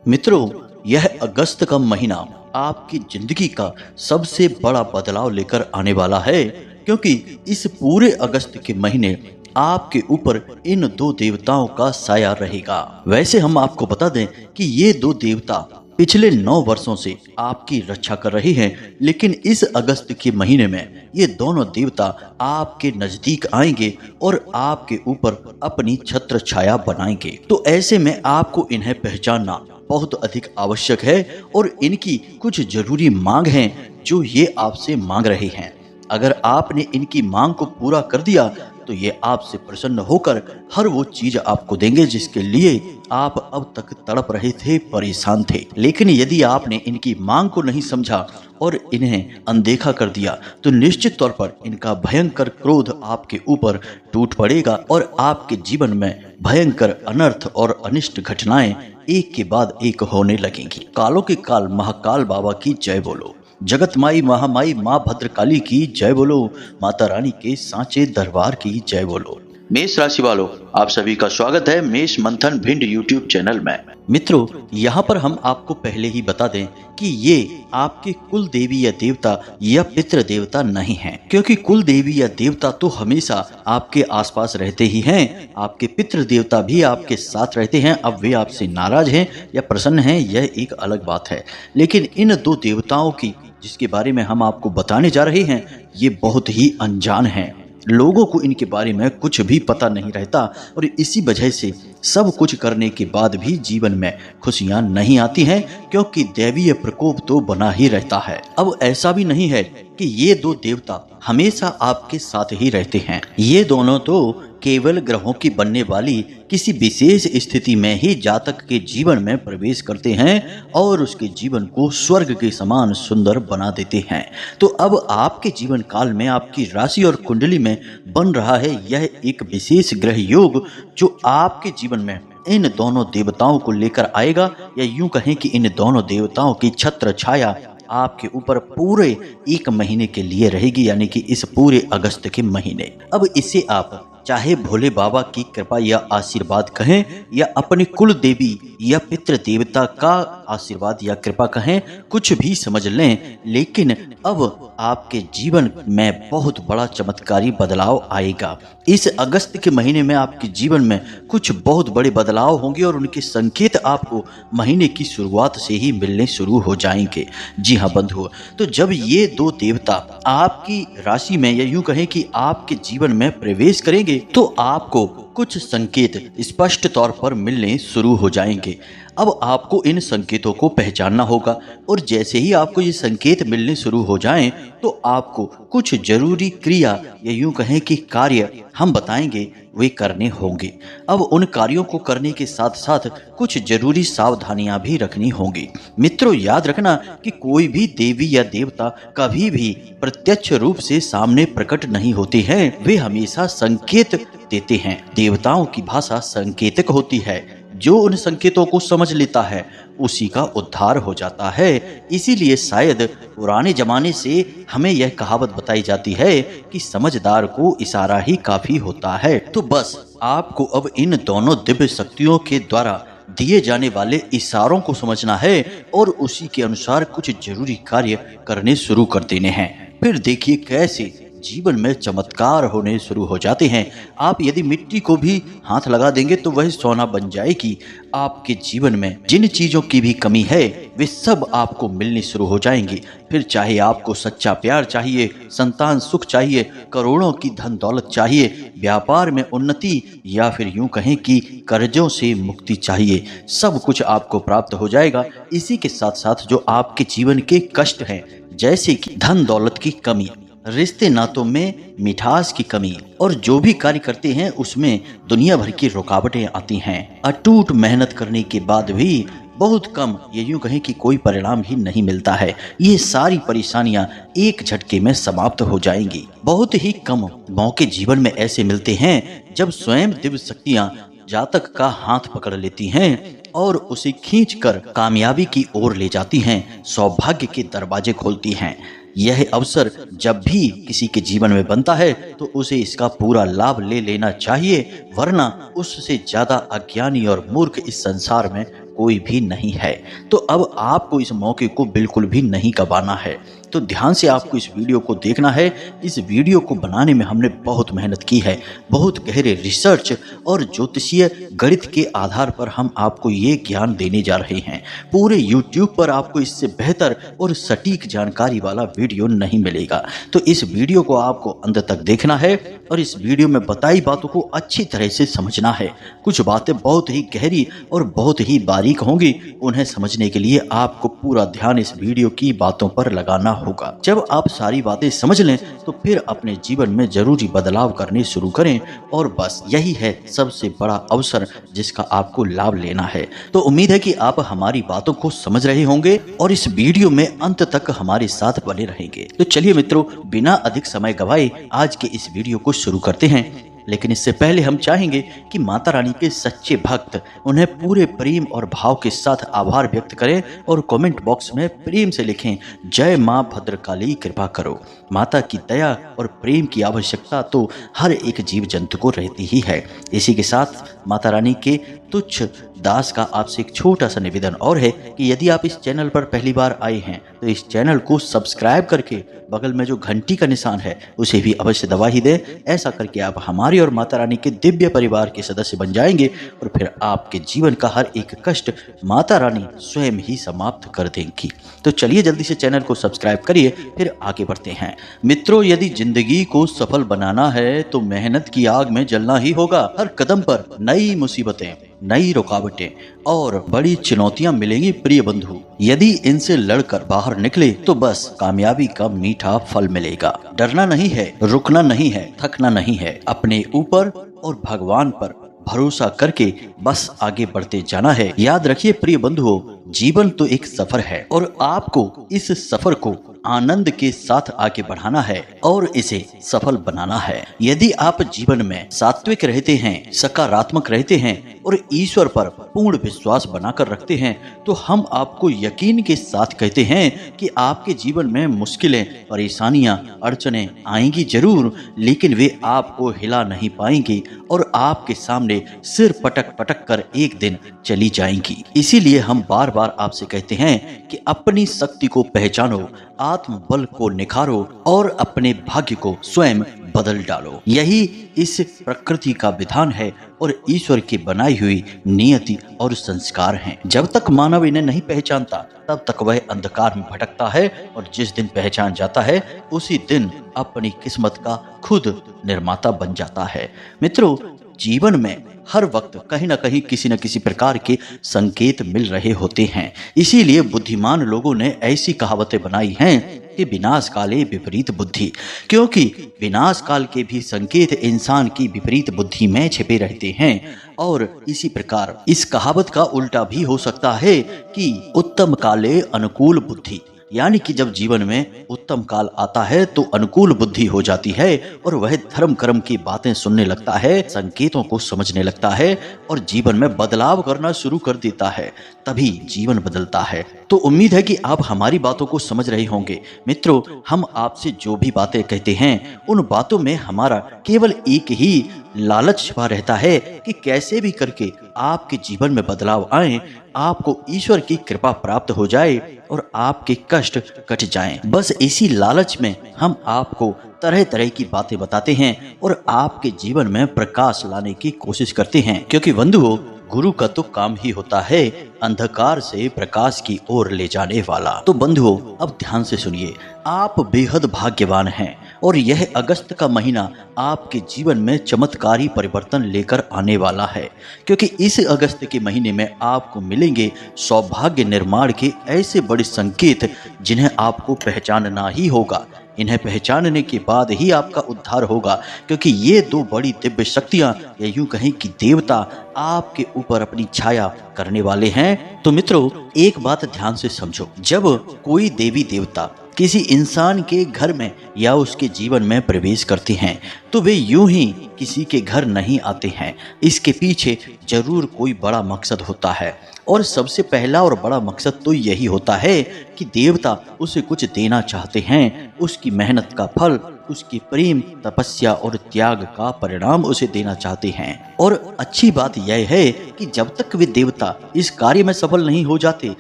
मित्रों, यह अगस्त का महीना आपकी जिंदगी का सबसे बड़ा बदलाव लेकर आने वाला है, क्योंकि इस पूरे अगस्त के महीने आपके ऊपर इन दो देवताओं का साया रहेगा। वैसे हम आपको बता दें कि ये दो देवता पिछले 9 वर्षों से आपकी रक्षा कर रहे हैं, लेकिन इस अगस्त के महीने में ये दोनों देवता आपके नजदीक आएंगे और आपके ऊपर अपनी छत्र छाया बनाएंगे। तो ऐसे में आपको इन्हें पहचानना बहुत अधिक आवश्यक है और इनकी कुछ जरूरी मांग हैं जो ये आपसे मांग रहे हैं। अगर आपने इनकी मांग को पूरा कर दिया तो ये आपसे प्रसन्न होकर हर वो चीज आपको देंगे जिसके लिए आप अब तक तड़प रहे थे, परेशान थे। लेकिन यदि आपने इनकी मांग को नहीं समझा और इन्हें अनदेखा कर दिया तो निश्चित तौर पर इनका भयंकर क्रोध आपके ऊपर टूट पड़ेगा और आपके जीवन में भयंकर अनर्थ और अनिष्ट घटनाएं एक के बाद एक होने लगेंगी। कालों के काल महाकाल बाबा की जय बोलो, जगत माई महामाई माँ भद्रकाली की जय बोलो, माता रानी के सांचे दरबार की जय बोलो। मेष राशि वालों, आप सभी का स्वागत है मेष मंथन भिंड यूट्यूब चैनल में। मित्रों, यहाँ पर हम आपको पहले ही बता दें कि ये आपके कुल देवी या देवता या पितृ देवता नहीं हैं, क्योंकि कुल देवी या देवता तो हमेशा आपके आसपास रहते ही हैं। आपके पितृ देवता भी आपके साथ रहते हैं। अब वे आपसे नाराज हैं या प्रसन्न हैं, यह एक अलग बात है। लेकिन इन दो देवताओं की जिसके बारे में हम आपको बताने जा रहे हैं, ये बहुत ही अनजान हैं। लोगों को इनके बारे में कुछ भी पता नहीं रहता और इसी वजह से सब कुछ करने के बाद भी जीवन में खुशियां नहीं आती हैं, क्योंकि दैवीय प्रकोप तो बना ही रहता है। अब ऐसा भी नहीं है कि ये दो देवता हमेशा आपके साथ ही रहते हैं। ये दोनों तो केवल ग्रहों की बनने वाली किसी विशेष स्थिति में ही जातक के जीवन में प्रवेश करते हैं और उसके जीवन को स्वर्ग के समान सुंदर बना देते हैं। तो अब आपके जीवन काल में आपकी राशि और कुंडली में बन रहा है यह एक विशेष ग्रह योग, जो आपके जीवन में इन दोनों देवताओं को लेकर आएगा, या यूं कहें कि इन दोनों देवताओं की छत्र छाया आपके ऊपर पूरे 1 महीने के लिए रहेगी, यानी कि इस पूरे अगस्त के महीने। अब इसे आप चाहे भोले बाबा की कृपा या आशीर्वाद कहें या अपने कुल देवी या पितृ देवता का आशीर्वाद या कृपा कहें, कुछ भी समझ लें, लेकिन अब आपके जीवन में बहुत बड़ा चमत्कारी बदलाव आएगा। इस अगस्त के महीने में आपके जीवन में कुछ बहुत बड़े बदलाव होंगे और उनके संकेत आपको महीने की शुरुआत से ही मिलने शुरू हो जाएंगे। जी हाँ बंधुओं, तो जब ये दो देवता आपकी राशि में या यूं कहें कि आपके जीवन में प्रवेश करेंगे तो आपको कुछ संकेत स्पष्ट तौर पर मिलने शुरू हो जाएंगे। अब आपको इन संकेतों को पहचानना होगा और जैसे ही आपको ये संकेत मिलने शुरू हो जाएं तो आपको कुछ जरूरी क्रिया या यूं कहें कि कार्य हम बताएंगे वे करने होंगे। अब उन कार्यों को करने के साथ साथ कुछ जरूरी सावधानियां भी रखनी होंगी। मित्रों, याद रखना कि कोई भी देवी या देवता कभी भी प्रत्यक्ष रूप से सामने प्रकट नहीं होते हैं, वे हमेशा संकेत देते हैं। देवताओं की भाषा संकेतक होती है। जो उन संकेतों को समझ लेता है उसी का उद्धार हो जाता है। इसीलिए शायद पुराने जमाने से हमें यह कहावत बताई जाती है कि समझदार को इशारा ही काफी होता है। तो बस आपको अब इन दोनों दिव्य शक्तियों के द्वारा दिए जाने वाले इशारों को समझना है और उसी के अनुसार कुछ जरूरी कार्य करने शुरू कर देने हैं। फिर देखिए कैसे जीवन में चमत्कार होने शुरू हो जाते हैं। आप यदि मिट्टी को भी हाथ लगा देंगे तो वह सोना बन जाएगी। आपके जीवन में जिन चीजों की भी कमी है वे सब आपको मिलनी शुरू हो जाएंगी। फिर चाहे आपको सच्चा प्यार चाहिए, संतान सुख चाहिए, करोड़ों की धन दौलत चाहिए, व्यापार में उन्नति, या फिर यूं कहें कि कर्जों से मुक्ति चाहिए, सब कुछ आपको प्राप्त हो जाएगा। इसी के साथ साथ जो आपके जीवन के कष्ट हैं, जैसे कि धन दौलत की कमी, रिश्ते नातों में मिठास की कमी और जो भी कार्य करते हैं उसमें दुनिया भर की रुकावटें आती हैं, अटूट मेहनत करने के बाद भी बहुत कम, ये यूं कहें कि कोई परिणाम ही नहीं मिलता है, ये सारी परेशानियां एक झटके में समाप्त हो जाएंगी। बहुत ही कम मौके जीवन में ऐसे मिलते हैं जब स्वयं दिव्य शक्तियां जातक का हाथ पकड़ लेती हैं और उसे खींचकर कामयाबी की ओर ले जाती हैं, सौभाग्य के दरवाजे खोलती हैं। यह अवसर जब भी किसी के जीवन में बनता है तो उसे इसका पूरा लाभ ले लेना चाहिए, वरना उससे ज्यादा अज्ञानी और मूर्ख इस संसार में कोई भी नहीं है। तो अब आपको इस मौके को बिल्कुल भी नहीं गंवाना है। तो ध्यान से आपको इस वीडियो को देखना है। इस वीडियो को बनाने में हमने बहुत मेहनत की है, बहुत गहरे रिसर्च और ज्योतिषीय गणित के आधार पर हम आपको ये ज्ञान देने जा रहे हैं। पूरे YouTube पर आपको इससे बेहतर और सटीक जानकारी वाला वीडियो नहीं मिलेगा। तो इस वीडियो को आपको अंत तक देखना है और इस वीडियो में बताई बातों को अच्छी तरह से समझना है। कुछ बातें बहुत ही गहरी और बहुत ही बारीक होंगी, उन्हें समझने के लिए आपको पूरा ध्यान इस वीडियो की बातों पर लगाना होगा। जब आप सारी बातें समझ लें तो फिर अपने जीवन में जरूरी बदलाव करने शुरू करें, और बस यही है सबसे बड़ा अवसर जिसका आपको लाभ लेना है। तो उम्मीद है कि आप हमारी बातों को समझ रहे होंगे और इस वीडियो में अंत तक हमारे साथ बने रहेंगे। तो चलिए मित्रों, बिना अधिक समय गवाए आज के इस वीडियो को शुरू करते हैं। लेकिन इससे पहले हम चाहेंगे कि माता रानी के सच्चे भक्त उन्हें पूरे प्रेम और भाव के साथ आभार व्यक्त करें और कमेंट बॉक्स में प्रेम से लिखें, जय मां भद्रकाली कृपा करो। माता की दया और प्रेम की आवश्यकता तो हर एक जीव जंतु को रहती ही है। इसी के साथ माता रानी के तुच्छ दास का आपसे एक छोटा सा निवेदन और है कि यदि आप इस चैनल पर पहली बार आए हैं तो इस चैनल को सब्सक्राइब करके बगल में जो घंटी का निशान है उसे भी अवश्य दबा ही दें। ऐसा करके आप हमारी और माता रानी के दिव्य परिवार के सदस्य बन जाएंगे और फिर आपके जीवन का हर एक कष्ट माता रानी स्वयं ही समाप्त कर देंगी। तो चलिए जल्दी से चैनल को सब्सक्राइब करिए, फिर आगे बढ़ते हैं। मित्रों, यदि जिंदगी को सफल बनाना है तो मेहनत की आग में जलना ही होगा। हर कदम पर नई मुसीबतें, नई रुकावटें और बड़ी चुनौतियां मिलेंगी प्रिय बंधु। यदि इनसे लड़कर बाहर निकले तो बस कामयाबी का मीठा फल मिलेगा। डरना नहीं है, रुकना नहीं है, थकना नहीं है। अपने ऊपर और भगवान पर भरोसा करके बस आगे बढ़ते जाना है। याद रखिए प्रिय बंधुओं, जीवन तो एक सफर है और आपको इस सफर को आनंद के साथ आगे बढ़ाना है और इसे सफल बनाना है। यदि आप जीवन में सात्विक रहते हैं, सकारात्मक रहते हैं और ईश्वर पर पूर्ण विश्वास बनाकर रखते हैं तो हम आपको यकीन के साथ कहते हैं कि आपके जीवन में मुश्किलें, परेशानियां, अड़चनें आएंगी जरूर, लेकिन वे आपको हिला नहीं पाएंगी और आपके सामने सिर पटक पटक कर एक दिन चली जाएंगी। इसीलिए हम बार बार आपसे कहते हैं कि अपनी शक्ति को पहचानो, आत्मबल को निखारो और अपने भाग्य को स्वयं बदल डालो। यही इस प्रकृति का विधान है और ईश्वर की बनाई हुई नियति और संस्कार हैं। जब तक मानव इन्हें नहीं पहचानता तब तक वह अंधकार में भटकता है और जिस दिन पहचान जाता है उसी दिन अपनी किस्मत का खुद निर्माता बन जाता है। मित्रों, जीवन में हर वक्त कहीं न कहीं किसी न किसी प्रकार के संकेत मिल रहे होते हैं। इसीलिए बुद्धिमान लोगों ने ऐसी कहावतें बनाई हैं कि विनाश काले विपरीत बुद्धि, क्योंकि विनाश काल के भी संकेत इंसान की विपरीत बुद्धि में छिपे रहते हैं। और इसी प्रकार इस कहावत का उल्टा भी हो सकता है कि उत्तम काले अनुकूल बुद्धि, यानी कि जब जीवन में उत्तम काल आता है तो अनुकूल बुद्धि हो जाती है और वह धर्म कर्म की बातें सुनने लगता है, संकेतों को समझने लगता है और जीवन में बदलाव करना शुरू कर देता है। तभी जीवन बदलता है। तो उम्मीद है कि आप हमारी बातों को समझ रहे होंगे। मित्रों, हम आपसे जो भी बातें कहते हैं उन बातों में हमारा केवल एक ही लालच छिपा रहता है कि कैसे भी करके आपके जीवन में बदलाव आए, आपको ईश्वर की कृपा प्राप्त हो जाए और आपके कष्ट कट जाएं। बस इसी लालच में हम आपको तरह तरह की बातें बताते हैं और आपके जीवन में प्रकाश लाने की कोशिश करते हैं, क्योंकि बंधुओं, गुरु का तो काम ही होता है अंधकार से प्रकाश की ओर ले जाने वाला। तो बंधुओं, अब ध्यान से सुनिए, आप बेहद भाग्यवान हैं और यह अगस्त का महीना आपके जीवन में चमत्कारी परिवर्तन लेकर आने वाला है, क्योंकि इस अगस्त के महीने में आपको मिलेंगे सौभाग्य निर्माण के ऐसे बड़े संकेत जिन्हें आपको पहचानना ही होगा। इन्हें पहचानने के बाद ही आपका उद्धार होगा, क्योंकि ये दो बड़ी दिव्य शक्तियां या यूं कहें कि देवता आपके ऊपर अपनी छाया करने वाले हैं। तो मित्रों, एक बात ध्यान से समझो, जब कोई देवी देवता किसी इंसान के घर में या उसके जीवन में प्रवेश करते हैं तो वे यूं ही किसी के घर नहीं आते हैं। इसके पीछे जरूर कोई बड़ा मकसद होता है, और सबसे पहला और बड़ा मकसद तो यही होता है कि देवता उसे कुछ देना चाहते हैं, उसकी मेहनत का फल, उसकी प्रेम, तपस्या और त्याग का परिणाम उसे देना चाहते हैं। और अच्छी बात यह है कि जब तक वे देवता इस कार्य में सफल नहीं हो जाते,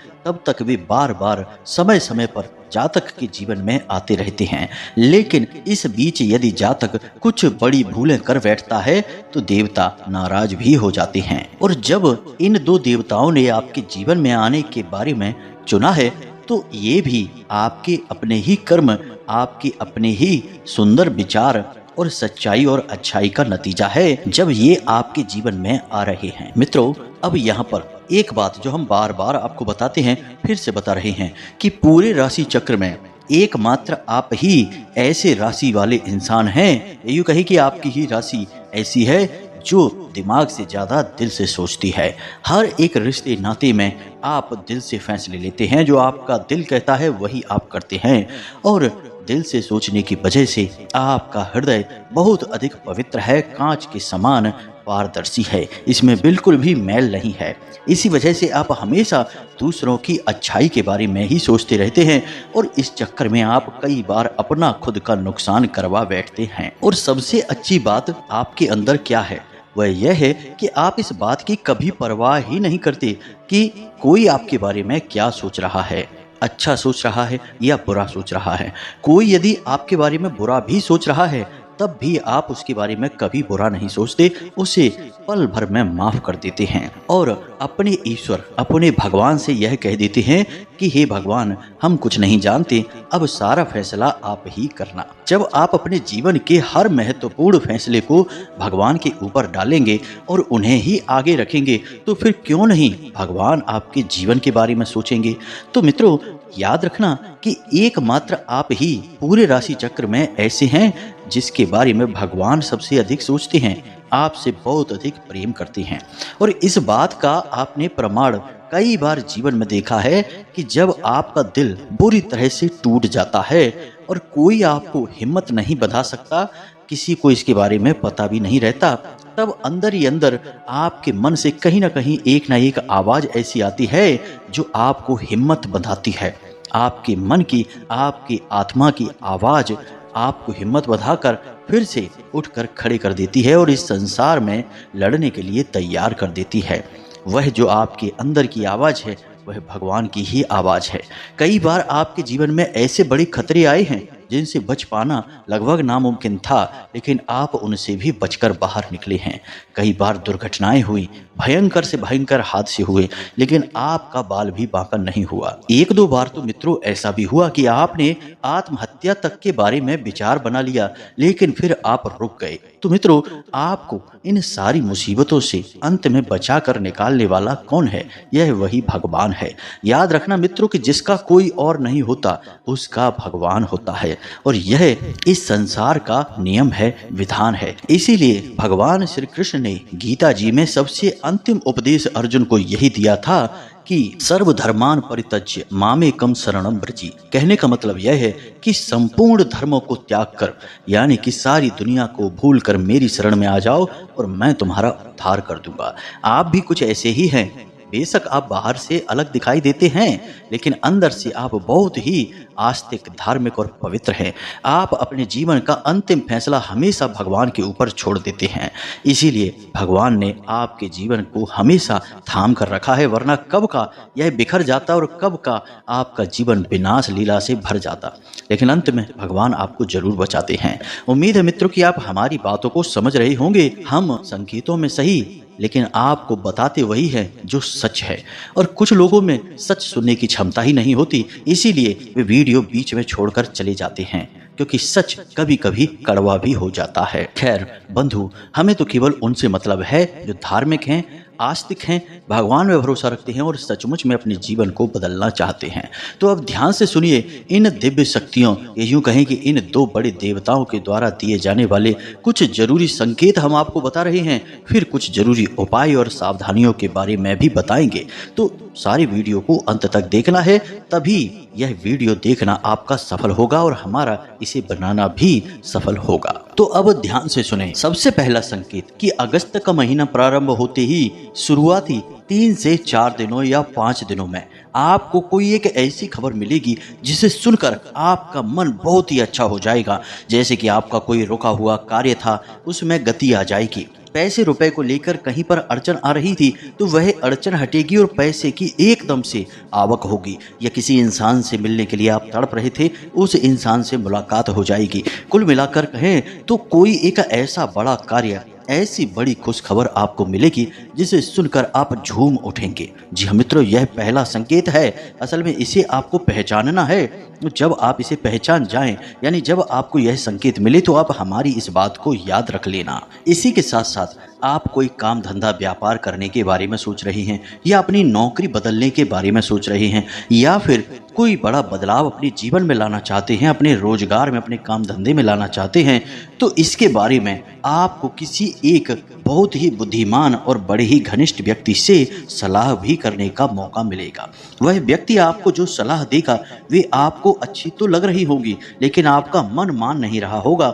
तब तक वे बार बार समय समय पर जातक के जीवन में आते रहते हैं। लेकिन इस बीच यदि जातक कुछ बड़ी भूलें कर बैठता है तो देवता नाराज भी हो जाते हैं। और जब इन दो देवताओं ने आपके जीवन में आने के बारे में चुना है, तो ये भी आपके अपने ही कर्म, आपके अपने ही सुंदर विचार और सच्चाई और अच्छाई का नतीजा है, जब ये आपके जीवन में आ रहे हैं। मित्रों, अब यहाँ पर एक बात जो हम बार बार आपको बताते हैं, फिर से बता रहे हैं कि पूरे राशि चक्र में एकमात्र आप ही ऐसे राशि वाले इंसान हैं, यूँ कहे कि आपकी ही राशि ऐसी है जो दिमाग से ज्यादा दिल से सोचती है। हर एक रिश्ते नाते में आप दिल से फैसले लेते हैं, जो आपका दिल कहता है वही आप करते हैं, और दिल से सोचने की वजह से आपका हृदय बहुत अधिक पवित्र है, कांच के समान पारदर्शी है, इसमें बिल्कुल भी मैल नहीं है। इसी वजह से आप हमेशा दूसरों की अच्छाई के बारे में ही सोचते रहते हैं, और इस चक्कर में आप कई बार अपना खुद का नुकसान करवा बैठते हैं। और सबसे अच्छी बात आपके अंदर क्या है, वह यह है कि आप इस बात की कभी परवाह ही नहीं करते कि कोई आपके बारे में क्या सोच रहा है, अच्छा सोच रहा है या बुरा सोच रहा है। कोई यदि आपके बारे में बुरा भी सोच रहा है, तब भी आप उसके बारे में कभी बुरा नहीं सोचते, उसे पल भर में माफ कर देते हैं और अपने ईश्वर, अपने भगवान से यह कह देते हैं कि हे भगवान, हम कुछ नहीं जानते, अब सारा फैसला आप ही करना। जब आप अपने जीवन के हर महत्वपूर्ण फैसले को भगवान के ऊपर डालेंगे और उन्हें ही आगे रखेंगे, तो फिर क्यों नहीं भगवान आपके जीवन के बारे में सोचेंगे। तो मित्रों, याद रखना कि एकमात्र आप ही पूरे राशि चक्र में ऐसे हैं जिसके बारे में भगवान सबसे अधिक सोचते हैं, आपसे बहुत अधिक प्रेम करते हैं। और इस बात का आपने प्रमाण कई बार जीवन में देखा है कि जब आपका दिल बुरी तरह से टूट जाता है और कोई आपको हिम्मत नहीं बंधा सकता, किसी को इसके बारे में पता भी नहीं रहता, तब अंदर ही अंदर आपके मन से कहीं ना कहीं एक ना एक आवाज़ ऐसी आती है जो आपको हिम्मत बंधाती है। आपके मन की, आपकी आत्मा की आवाज़ आपको हिम्मत बंधाकर फिर से उठकर खड़े कर देती है और इस संसार में लड़ने के लिए तैयार कर देती है। वह जो आपके अंदर की आवाज़ है, वह भगवान की ही आवाज़ है। कई बार आपके जीवन में ऐसे बड़े खतरे आए हैं जिनसे बच पाना लगभग नामुमकिन था, लेकिन आप उनसे भी बचकर बाहर निकले हैं। कई बार दुर्घटनाएं हुई, भयंकर से भयंकर हादसे हुए, लेकिन आपका बाल भी बांका नहीं हुआ। एक दो बार तो मित्रों ऐसा भी हुआ कि आपने आत्महत्या तक के बारे में विचार बना लिया, लेकिन फिर आप रुक गए। तो मित्रों, आपको इन सारी मुसीबतों से अंत में बचा कर निकालने वाला कौन है? यह वही भगवान है। याद रखना मित्रों कि जिसका कोई और नहीं होता, उसका भगवान होता है, और यह इस संसार का नियम है, विधान है। इसीलिए भगवान श्री कृष्ण ने गीता जी में सबसे अंतिम उपदेश अर्जुन को यही दिया था कि सर्वधर्मान परित्यज्य मामेकम शरणम व्रजी। कहने का मतलब यह है कि संपूर्ण धर्मों को त्याग कर, यानी कि सारी दुनिया को भूल कर मेरी शरण में आ जाओ और मैं तुम्हारा उद्धार कर दूंगा। आप भी कुछ ऐसे ही हैं। बेशक आप बाहर से अलग दिखाई देते हैं, लेकिन अंदर से आप बहुत ही आस्तिक, धार्मिक और पवित्र हैं। आप अपने जीवन का अंतिम फैसला हमेशा भगवान के ऊपर छोड़ देते हैं। इसीलिए भगवान ने आपके जीवन को हमेशा थाम कर रखा है, वरना कब का यह बिखर जाता और कब का आपका जीवन विनाश लीला से भर जाता। लेकिन अंत में भगवान आपको जरूर बचाते हैं। उम्मीद है मित्रों कि आप हमारी बातों को समझ रहे होंगे। हम संकेतों में सही, लेकिन आपको बताते वही है जो सच है। और कुछ लोगों में सच सुनने की क्षमता ही नहीं होती, इसीलिए वे वीडियो बीच में छोड़कर चले जाते हैं, क्योंकि सच कभी कभी कड़वा भी हो जाता है। खैर बंधु, हमें तो केवल उनसे मतलब है जो धार्मिक हैं, आस्तिक हैं, भगवान में भरोसा रखते हैं और सचमुच में अपने जीवन को बदलना चाहते हैं। तो अब ध्यान से सुनिए इन दिव्य शक्तियों, ये यूं कहें कि इन दो बड़े देवताओं के द्वारा दिए जाने वाले कुछ जरूरी संकेत हम आपको बता रहे हैं, फिर कुछ जरूरी उपाय और सावधानियों के बारे में भी बताएंगे। तो सारी वीडियो को अंत तक देखना है, तभी यह वीडियो देखना आपका सफल होगा और हमारा इसे बनाना भी सफल होगा। तो अब ध्यान से सुने। सबसे पहला संकेत कि अगस्त का महीना प्रारंभ होते ही शुरुआती 3 से 4 दिनों या 5 दिनों में आपको कोई एक ऐसी खबर मिलेगी जिसे सुनकर आपका मन बहुत ही अच्छा हो जाएगा। जैसे कि आपका कोई रुका हुआ कार्य था, उसमें गति आ जाएगी। पैसे रुपए को लेकर कहीं पर अड़चन आ रही थी तो वह अड़चन हटेगी और पैसे की एकदम से आवक होगी। या किसी इंसान से मिलने के लिए आप तड़प रहे थे, उस इंसान से मुलाकात हो जाएगी। कुल मिलाकर कहें तो कोई एक ऐसा बड़ा कार्य, ऐसी बड़ी खुशखबर आपको मिलेगी जिसे सुनकर आप झूम उठेंगे। जी हाँ मित्रों, यह पहला संकेत है। असल में इसे आपको पहचानना है। जब आप इसे पहचान जाएं, यानी जब आपको यह संकेत मिले, तो आप हमारी इस बात को याद रख लेना। इसी के साथ साथ आप कोई काम धंधा व्यापार करने के बारे में सोच रहे हैं, या अपनी नौकरी बदलने के बारे में सोच रहे हैं, या फिर कोई बड़ा बदलाव अपने जीवन में लाना चाहते हैं, अपने रोजगार में, अपने काम धंधे में लाना चाहते हैं, तो इसके बारे में आपको किसी एक बहुत ही बुद्धिमान और बड़े ही घनिष्ठ व्यक्ति से सलाह भी करने का मौका मिलेगा। वह व्यक्ति आपको जो सलाह देगा वे आपको अच्छी तो लग रही होगी, लेकिन आपका मन मान नहीं रहा होगा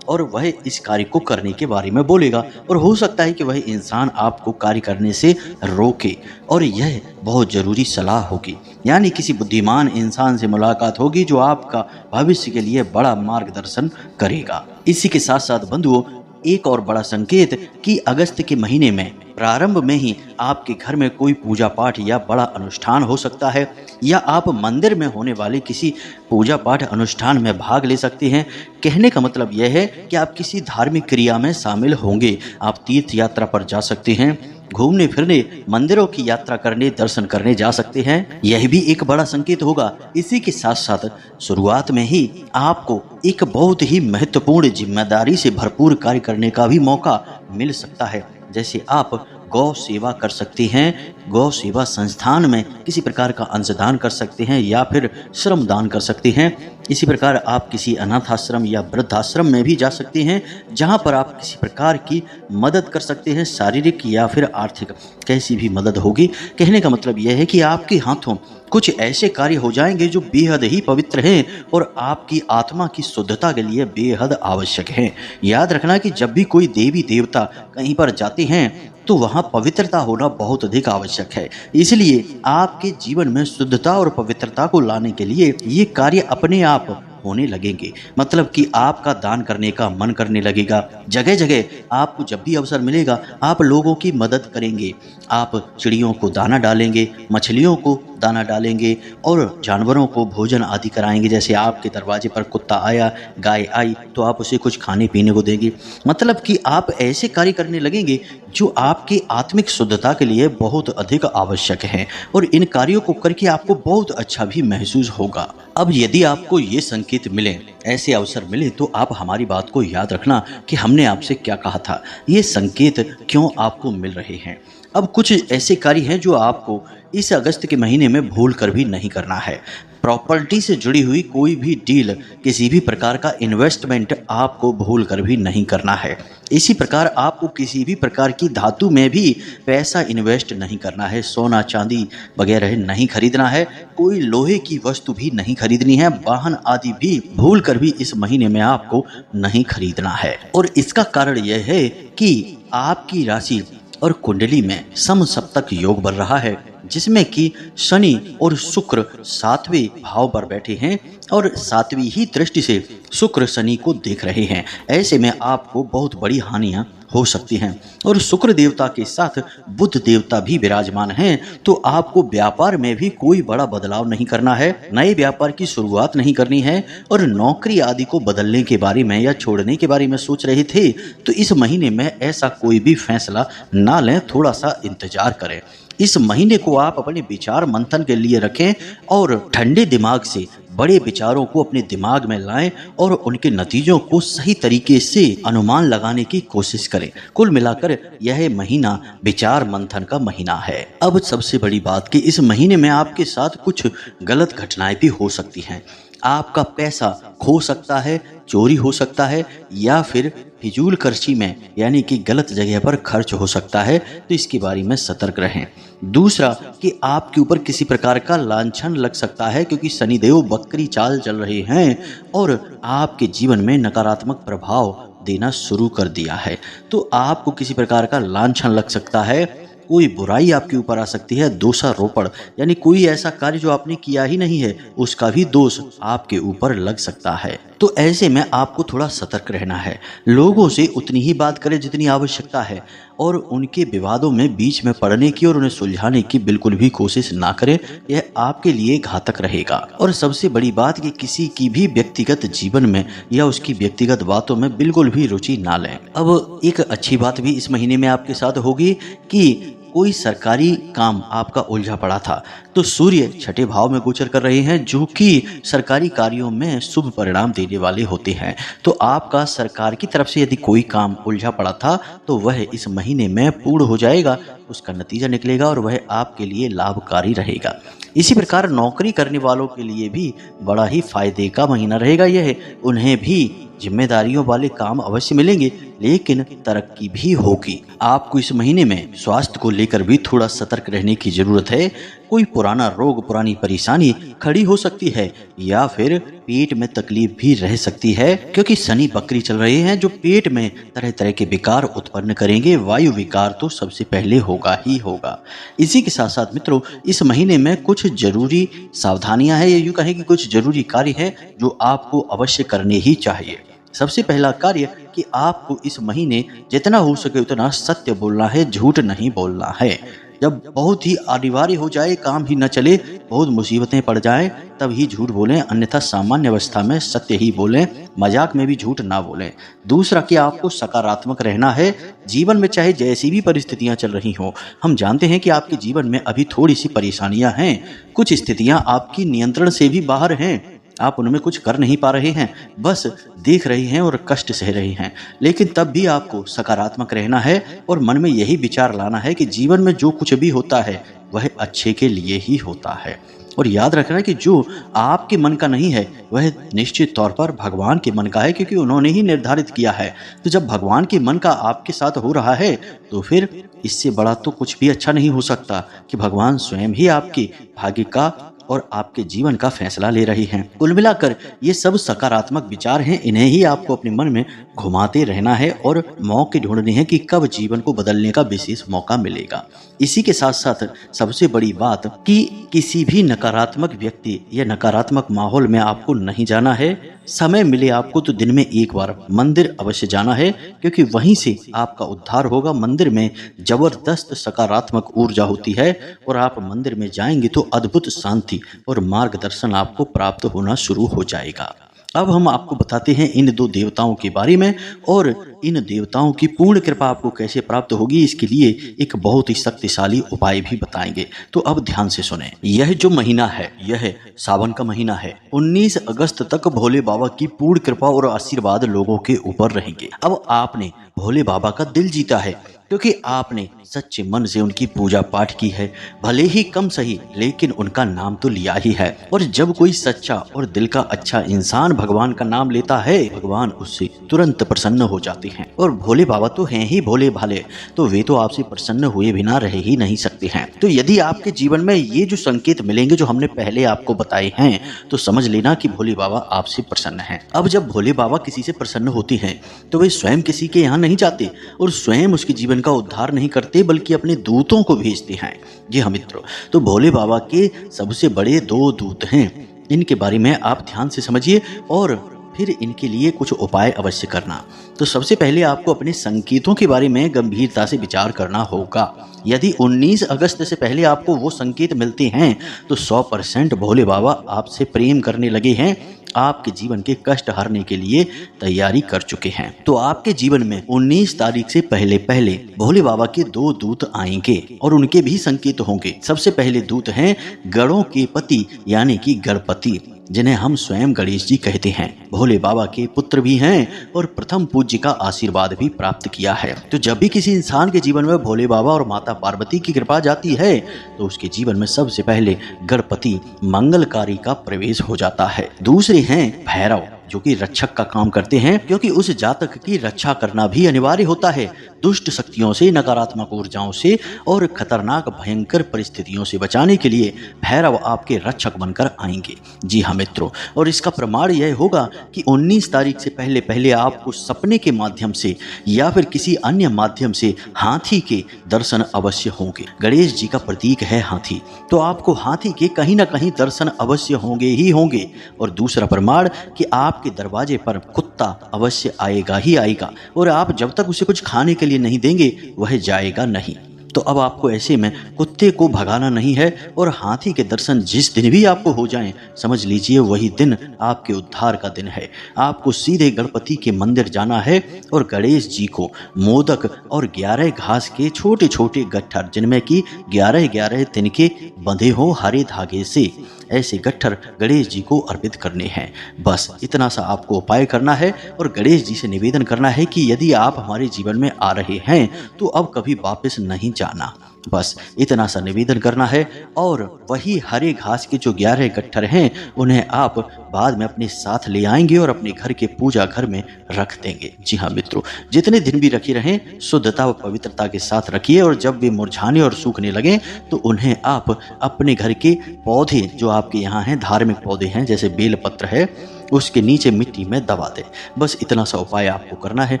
और वह इस कार्य को करने के बारे में बोलेगा। और हो सकता है कि वह इंसान आपको कार्य करने से रोके, और यह बहुत ज़रूरी सलाह होगी। यानी किसी बुद्धिमान इंसान से मुलाकात होगी जो आपका भविष्य के लिए बड़ा मार्गदर्शन करेगा। इसी के साथ साथ बंधुओं, एक और बड़ा संकेत कि अगस्त के महीने में प्रारंभ में ही आपके घर में कोई पूजा पाठ या बड़ा अनुष्ठान हो सकता है, या आप मंदिर में होने वाले किसी पूजा पाठ अनुष्ठान में भाग ले सकते हैं। कहने का मतलब यह है कि आप किसी धार्मिक क्रिया में शामिल होंगे। आप तीर्थ यात्रा पर जा सकते हैं, घूमने फिरने, मंदिरों की यात्रा करने, दर्शन करने जा सकते हैं। यह भी एक बड़ा संकेत होगा। इसी के साथ साथ शुरुआत में ही आपको एक बहुत ही महत्वपूर्ण जिम्मेदारी से भरपूर कार्य करने का भी मौका मिल सकता है। जैसे आप गौ सेवा कर सकते हैं, गौ सेवा संस्थान में किसी प्रकार का अंशदान कर सकते हैं, या फिर श्रम दान कर सकते हैं। इसी प्रकार आप किसी अनाथ आश्रम या वृद्धाश्रम में भी जा सकते हैं, जहां पर आप किसी प्रकार की मदद कर सकते हैं, शारीरिक या फिर आर्थिक, कैसी भी मदद होगी। कहने का मतलब यह है कि आपके हाथों कुछ ऐसे कार्य हो जाएंगे जो बेहद ही पवित्र हैं और आपकी आत्मा की शुद्धता के लिए बेहद आवश्यक हैं। याद रखना कि जब भी कोई देवी देवता कहीं पर जाते हैं तो वहाँ पवित्रता होना बहुत अधिक आवश्यक है। इसलिए आपके जीवन में शुद्धता और पवित्रता को लाने के लिए ये कार्य अपने आप होने लगेंगे। मतलब कि आपका दान करने का मन करने लगेगा। जगह जगह आपको जब भी अवसर मिलेगा आप लोगों की मदद करेंगे। आप चिड़ियों को दाना डालेंगे, मछलियों को दाना डालेंगे और जानवरों को भोजन आदि कराएंगे। जैसे आपके दरवाजे पर कुत्ता आया, गाय आई, तो आप उसे कुछ खाने पीने को देंगे। मतलब कि आप ऐसे कार्य करने लगेंगे जो आपकी आत्मिक शुद्धता के लिए बहुत अधिक आवश्यक हैं, और इन कार्यों को करके आपको बहुत अच्छा भी महसूस होगा। अब यदि आपको ये संकेत मिले, ऐसे अवसर मिले, तो आप हमारी बात को याद रखना कि हमने आपसे क्या कहा था, ये संकेत क्यों आपको मिल रहे हैं। अब कुछ ऐसे कार्य हैं जो आपको इस अगस्त के महीने में भूल कर भी नहीं करना है। प्रॉपर्टी से जुड़ी हुई कोई भी डील, किसी भी प्रकार का इन्वेस्टमेंट आपको भूल कर भी नहीं करना है। इसी प्रकार आपको किसी भी प्रकार की धातु में भी पैसा इन्वेस्ट नहीं करना है। सोना चांदी वगैरह नहीं खरीदना है, कोई लोहे की वस्तु भी नहीं खरीदनी है, वाहन आदि भी भूल कर भी इस महीने में आपको नहीं खरीदना है। और इसका कारण यह है कि आपकी राशि और कुंडली में समसप्तक योग बन रहा है, जिसमें कि शनि और शुक्र 7वें भाव पर बैठे हैं और 7वीं ही दृष्टि से शुक्र शनि को देख रहे हैं। ऐसे में आपको बहुत बड़ी हानियां हो सकती हैं। और शुक्र देवता के साथ बुध देवता भी विराजमान हैं, तो आपको व्यापार में भी कोई बड़ा बदलाव नहीं करना है, नए व्यापार की शुरुआत नहीं करनी है। और नौकरी आदि को बदलने के बारे में या छोड़ने के बारे में सोच रहे थे, तो इस महीने में ऐसा कोई भी फैसला ना लें, थोड़ा सा इंतजार करें। इस महीने को आप अपने विचार मंथन के लिए रखें और ठंडे दिमाग से बड़े विचारों को अपने दिमाग में लाएं और उनके नतीजों को सही तरीके से अनुमान लगाने की कोशिश करें। कुल मिलाकर यह महीना विचार मंथन का महीना है। अब सबसे बड़ी बात कि इस महीने में आपके साथ कुछ गलत घटनाएं भी हो सकती हैं। आपका पैसा खो सकता है, चोरी हो सकता है, या फिर फिजूल खर्ची में यानी कि गलत जगह पर खर्च हो सकता है, तो इसके बारे में सतर्क रहें। दूसरा कि आपके ऊपर किसी प्रकार का लांछन लग सकता है, क्योंकि शनिदेव बकरी चाल चल रहे हैं और आपके जीवन में नकारात्मक प्रभाव देना शुरू कर दिया है। तो आपको किसी प्रकार का लांछन लग सकता है, कोई बुराई आपके ऊपर आ सकती है, दोषारोपण यानी कोई ऐसा कार्य जो आपने किया ही नहीं है उसका भी दोष आपके ऊपर लग सकता है। तो ऐसे में आपको थोड़ा सतर्क रहना है। लोगों से उतनी ही बात करें जितनी आवश्यकता है और उनके विवादों में बीच में पड़ने की और उन्हें सुलझाने की बिल्कुल भी कोशिश ना करें, यह आपके लिए घातक रहेगा। और सबसे बड़ी बात कि किसी की भी व्यक्तिगत जीवन में या उसकी व्यक्तिगत बातों में बिल्कुल भी रुचि ना लें। अब एक अच्छी बात भी इस महीने में आपके साथ होगी कि कोई सरकारी काम आपका उलझा पड़ा था तो सूर्य छठे भाव में गोचर कर रहे हैं, जो कि सरकारी कार्यों में शुभ परिणाम देने वाले होते हैं। तो आपका सरकार की तरफ से यदि कोई काम उलझा पड़ा था तो वह इस महीने में पूर्ण हो जाएगा, उसका नतीजा निकलेगा और वह आपके लिए लाभकारी रहेगा। इसी प्रकार नौकरी करने वालों के लिए भी बड़ा ही फायदे का महीना रहेगा यह। उन्हें भी जिम्मेदारियों वाले काम अवश्य मिलेंगे, लेकिन तरक्की भी होगी। आपको इस महीने में स्वास्थ्य को लेकर भी थोड़ा सतर्क रहने की जरूरत है। कोई पुराना रोग, पुरानी परेशानी खड़ी हो सकती है या फिर पेट में तकलीफ भी रह सकती है, क्योंकि शनि बकरी चल रहे हैं जो पेट में तरह तरह के विकार उत्पन्न करेंगे। वायु विकार तो सबसे पहले होगा ही होगा। इसी के साथ साथ मित्रों, इस महीने में कुछ जरूरी सावधानियां हैं, या यूं कहें कि कुछ जरूरी कार्य हैं जो आपको अवश्य करने ही चाहिए। सबसे पहला कार्य कि आपको इस महीने जितना हो सके उतना सत्य बोलना है, झूठ नहीं बोलना है। जब बहुत ही अनिवार्य हो जाए, काम ही न चले, बहुत मुसीबतें पड़ जाएं, तब ही झूठ बोलें, अन्यथा सामान्य अवस्था में सत्य ही बोलें, मजाक में भी झूठ ना बोलें। दूसरा कि आपको सकारात्मक रहना है। जीवन में चाहे जैसी भी परिस्थितियां चल रही हों, हम जानते हैं कि आपके जीवन में अभी थोड़ी सी परेशानियां हैं, कुछ स्थितियां आपकी नियंत्रण से भी बाहर हैं, आप उनमें कुछ कर नहीं पा रहे हैं, बस देख रहे हैं और कष्ट सह रहे हैं। लेकिन तब भी आपको सकारात्मक रहना है और मन में यही विचार लाना है कि जीवन में जो कुछ भी होता है वह अच्छे के लिए ही होता है। और याद रखना कि जो आपके मन का नहीं है वह निश्चित तौर पर भगवान के मन का है, क्योंकि उन्होंने ही निर्धारित किया है। तो जब भगवान के मन का आपके साथ हो रहा है तो फिर इससे बड़ा तो कुछ भी अच्छा नहीं हो सकता कि भगवान स्वयं ही आपके भाग्य का और आपके जीवन का फैसला ले रही हैं। कुल मिलाकर ये सब सकारात्मक विचार हैं, इन्हें ही आपको अपने मन में घुमाते रहना है और मौके ढूंढने हैं कि कब जीवन को बदलने का विशेष मौका मिलेगा। इसी के साथ साथ सबसे बड़ी बात कि किसी भी नकारात्मक व्यक्ति या नकारात्मक माहौल में आपको नहीं जाना है। समय मिले आपको तो दिन में एक बार मंदिर अवश्य जाना है, क्योंकि वहीं से आपका उद्धार होगा। मंदिर में जबरदस्त सकारात्मक ऊर्जा होती है और आप मंदिर में जाएंगे तो अद्भुत शांति और मार्गदर्शन आपको प्राप्त होना शुरू हो जाएगा। अब हम आपको बताते हैं इन दो देवताओं के बारे में, और इन देवताओं की पूर्ण कृपा आपको कैसे प्राप्त होगी, इसके लिए एक बहुत ही शक्तिशाली उपाय भी बताएंगे। तो अब ध्यान से सुने। यह जो महीना है यह सावन का महीना है। 19 अगस्त तक भोले बाबा की पूर्ण कृपा और आशीर्वाद लोगों के ऊपर रहेंगे। अब आपने भोले बाबा का दिल जीता है, क्योंकि आपने सच्चे मन से उनकी पूजा पाठ की है, भले ही कम सही, लेकिन उनका नाम तो लिया ही है। और जब कोई सच्चा और दिल का अच्छा इंसान भगवान का नाम लेता है, भगवान उससे तुरंत प्रसन्न हो जाते हैं। और भोले बाबा तो हैं ही भोले भाले, तो वे तो आपसे प्रसन्न हुए बिना रह ही नहीं सकते हैं। तो यदि आपके जीवन में ये जो संकेत मिलेंगे जो हमने पहले आपको बताए हैं, तो समझ लेना कि भोले बाबा आपसे प्रसन्न हैं। अब जब भोले बाबा किसी से प्रसन्न होते हैं तो वे स्वयं किसी के यहाँ नहीं जाते और स्वयं उसके जीवन का उद्धार नहीं करते, बल्कि अपने दूतों को भेजते हैं। जी हाँ मित्रों, तो भोले बाबा के सबसे बड़े 2 दूत हैं। इनके बारे में आप ध्यान से समझिए और फिर इनके लिए कुछ उपाय अवश्य करना। तो सबसे पहले आपको अपने संकेतों के बारे में गंभीरता से विचार करना होगा। यदि 19 अगस्त से पहले आपको वो संकेत मिलते हैं तो 100% भोले बाबा आपसे प्रेम करने लगे हैं, आपके जीवन के कष्ट हरने के लिए तैयारी कर चुके हैं। तो आपके जीवन में 19 तारीख से पहले पहले भोले बाबा के 2 दूत आएंगे और उनके भी संकेत होंगे। सबसे पहले दूत हैं गणों के पति यानी कि गणपति, जिन्हें हम स्वयं गणेश जी कहते हैं। भोले बाबा के पुत्र भी हैं और प्रथम पूज्य का आशीर्वाद भी प्राप्त किया है। तो जब भी किसी इंसान के जीवन में भोले बाबा और माता पार्वती की कृपा जाती है तो उसके जीवन में सबसे पहले गणपति मंगलकारी का प्रवेश हो जाता है। दूसरे हैं भैरव, जो कि रक्षक का काम करते हैं, क्योंकि उस जातक की रक्षा करना भी अनिवार्य होता है। दुष्ट शक्तियों से, नकारात्मक ऊर्जाओं से और खतरनाक भयंकर परिस्थितियों से बचाने के लिए भैरव आपके रक्षक बनकर आएंगे। जी हाँ मित्रों, और इसका प्रमाण यह होगा कि 19 तारीख से पहले पहले आपको सपने के माध्यम से या फिर किसी अन्य माध्यम से हाथी के दर्शन अवश्य होंगे। गणेश जी का प्रतीक है हाथी, तो आपको हाथी के कहीं ना कहीं दर्शन अवश्य होंगे ही होंगे। और दूसरा प्रमाण कि आपके दरवाजे पर कुत्ता अवश्य आएगा ही आएगा, और आप जब तक उसे कुछ खाने के लिए नहीं देंगे वह जाएगा नहीं। तो अब आपको ऐसे में कुत्ते को भगाना नहीं है, और हाथी के दर्शन जिस दिन भी आपको हो जाएं, समझ लीजिए वही दिन आपके उद्धार का दिन है। आपको सीधे गणपति के मंदिर जाना है और गणेश जी को मोदक और 11 घास के छोटे छोटे गट्ठर, जिनमें कि 11-11 तिनके बंधे हों हरे धागे से, ऐसे गट्ठर गणेश जी को अर्पित करने हैं। बस इतना सा आपको उपाय करना है और गणेश जी से निवेदन करना है कि यदि आप हमारे जीवन में आ रहे हैं तो अब कभी वापस नहीं जाना। बस इतना सा निवेदन करना है, और वही हरे घास के जो 11 गट्ठर हैं उन्हें आप बाद में अपने साथ ले आएंगे और अपने घर के पूजा घर में रख देंगे। जी हाँ मित्रों, जितने दिन भी रखे रहें शुद्धता व पवित्रता के साथ रखिए, और जब वे मुरझाने और सूखने लगें तो उन्हें आप अपने घर के पौधे जो आपके यहाँ हैं, धार्मिक पौधे हैं जैसे बेलपत्र है, उसके नीचे मिट्टी में दबा दें। बस इतना सा उपाय आपको करना है,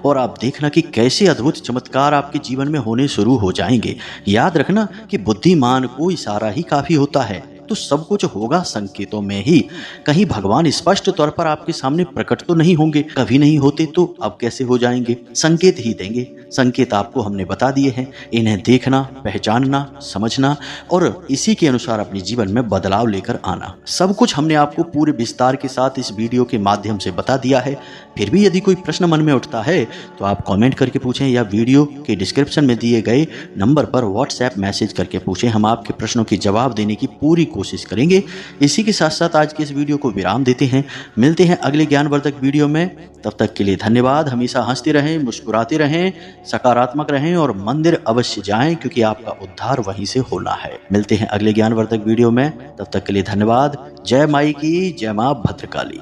और आप देखना कि कैसे अद्भुत चमत्कार आपके जीवन में होने शुरू हो जाएंगे। याद रखना कि बुद्धिमान को इशारा ही काफ़ी होता है, तो सब कुछ होगा संकेतों में ही। कहीं भगवान स्पष्ट तौर पर आपके सामने प्रकट तो नहीं होंगे, कभी नहीं होते तो अब कैसे हो जाएंगे, संकेत ही देंगे। संकेत आपको हमने बता दिए हैं, इन्हें देखना, पहचानना, समझना और इसी के अनुसार अपने जीवन में बदलाव लेकर आना। सब कुछ हमने आपको पूरे विस्तार के साथ इस वीडियो के माध्यम से बता दिया है। फिर भी यदि कोई प्रश्न मन में उठता है तो आप कमेंट करके पूछें, या वीडियो के डिस्क्रिप्शन में दिए गए नंबर पर व्हाट्सएप मैसेज करके पूछें। हम आपके प्रश्नों के जवाब देने की पूरी कोशिश करेंगे। इसी के साथ साथ आज के इस वीडियो को विराम देते हैं। मिलते हैं अगले ज्ञानवर्धक वीडियो में। तब तक के लिए धन्यवाद। हमेशा हंसते रहें, मुस्कुराते रहें, सकारात्मक रहें और मंदिर अवश्य जाएं, क्योंकि आपका उद्धार वहीं से होना है। मिलते हैं अगले ज्ञानवर्धक वीडियो में। तब तक के लिए धन्यवाद। जय माई की, जय मां भद्रकाली।